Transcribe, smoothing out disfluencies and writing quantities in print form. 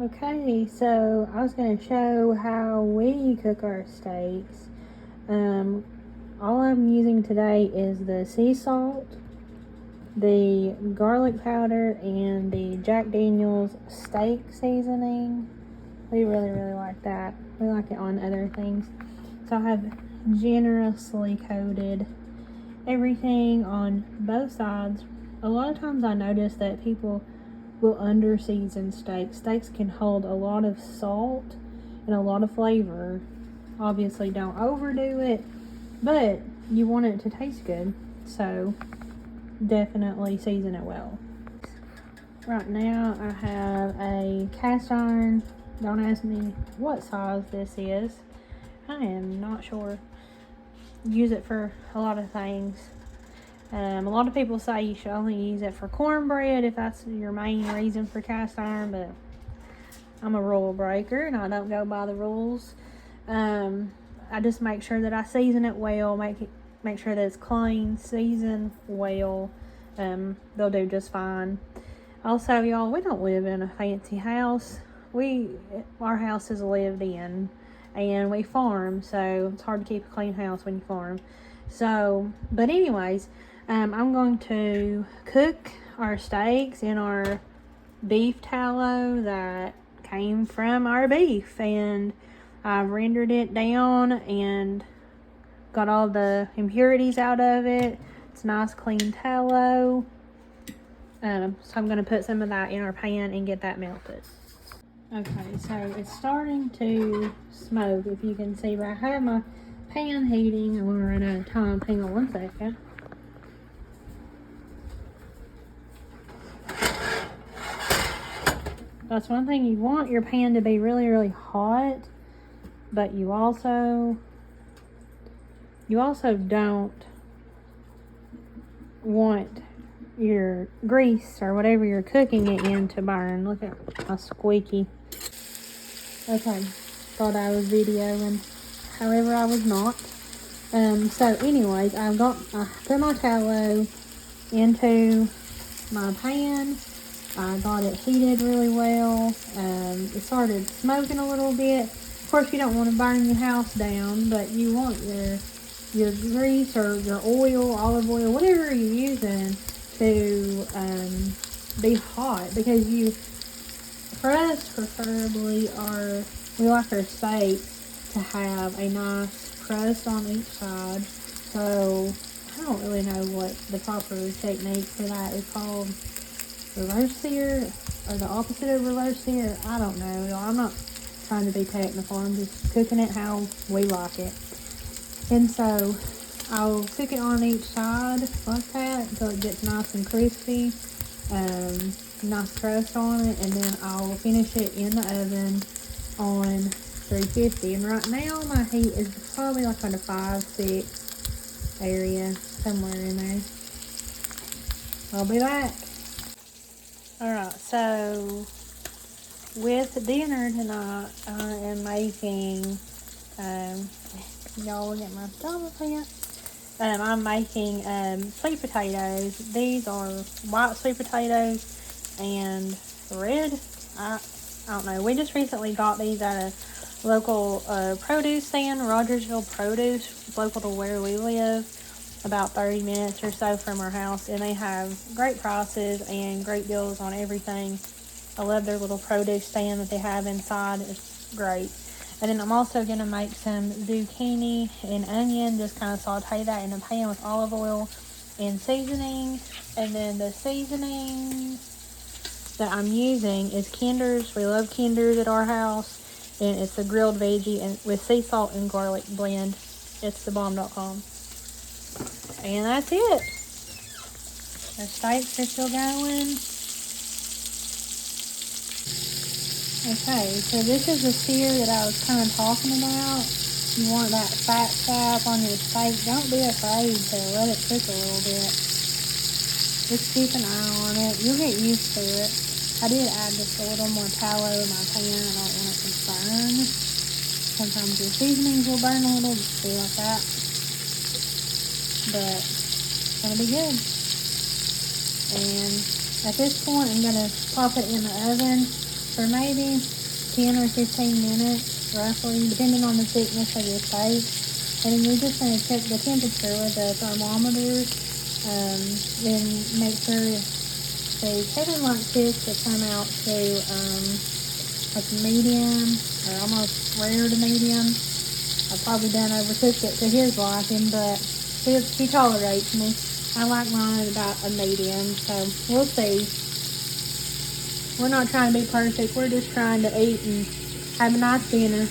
Okay, so I was going to show how we cook our steaks. All I'm using today is the sea salt, the garlic powder, and the Jack Daniel's steak seasoning. We really like that. We like it on other things. So I have generously coated everything on both sides. A lot of times I notice that people will under season steaks. Steaks can hold a lot of salt and a lot of flavor. Obviously don't overdo it, but you want it to taste good, so definitely season it well. Right now I have a cast iron. Don't ask me what size this is. I am not sure. Use it for a lot of things. A lot of people say you should only use it for cornbread if that's your main reason for cast iron, but I'm a rule breaker and I don't go by the rules. I just make sure that I season it well, make sure that it's clean, season well. They'll do just fine. Also, y'all, we don't live in a fancy house. Our house is lived in, and we farm, so it's hard to keep a clean house when you farm. So, but anyways, I'm going to cook our steaks in our beef tallow that came from our beef, and I've rendered it down and got all the impurities out of it. It's nice clean tallow. So I'm going to put some of that in our pan and get that melted. Okay, so it's starting to smoke, if you can see, but I have my pan heating. I'm going to run out of time. Hang on one second. That's one thing, you want your pan to be really hot, but you also don't want your grease or whatever you're cooking it in to burn. Look at my squeaky. Okay, thought I was videoing, however I was not. So anyways, I put my tallow into my pan. I got it heated really well. It started smoking a little bit. Of course, you don't want to burn your house down, but you want your grease or your oil, olive oil, whatever you're using, to be hot, because for us preferably, we like our steaks to have a nice crust on each side. So I don't really know what the proper technique for that is called. Reverse sear, or the opposite of reverse sear. I don't know. I'm not trying to be technical. I'm just cooking it how we like it. And so I'll cook it on each side like that until it gets nice and crispy. Nice crust on it, and then I'll finish it in the oven on 350. And right now my heat is probably like on a 5-6 area, somewhere in there. I'll be back. Alright, so with dinner tonight, I am making, y'all look at my stomach here. I'm making sweet potatoes. These are white sweet potatoes and red. I don't know. We just recently got these at a local produce stand, Rogersville Produce, local to where we live, about 30 minutes or so from our house, and they have great prices and great deals on everything. I love their little produce stand that they have inside. It's great. And then I'm also going to make some zucchini and onion, just kind of saute that in a pan with olive oil and seasoning. And then the seasoning that I'm using is Kinder's. We love Kinder's at our house, and it's the grilled veggie and with sea salt and garlic blend. It's thebomb.com. And that's it. The steaks are still going. Okay, so this is the sear that I was kind of talking about. You want that fat cap on your steak. Don't be afraid to let it cook a little bit. Just keep an eye on it. You'll get used to it. I did add just a little more tallow in my pan. I don't want it to burn. Sometimes your seasonings will burn a little, just be like that. But it's going to be good. And at this point, I'm going to pop it in the oven for maybe 10 or 15 minutes, roughly, depending on the thickness of your steak. And then you're just going to check the temperature with the thermometer, and make sure the chicken wants this to come out to like medium or almost rare to medium. I've probably done overcooked it to his liking, but he tolerates me. I like mine at about a medium, so we'll see. We're not trying to be perfect. We're just trying to eat and have a nice dinner.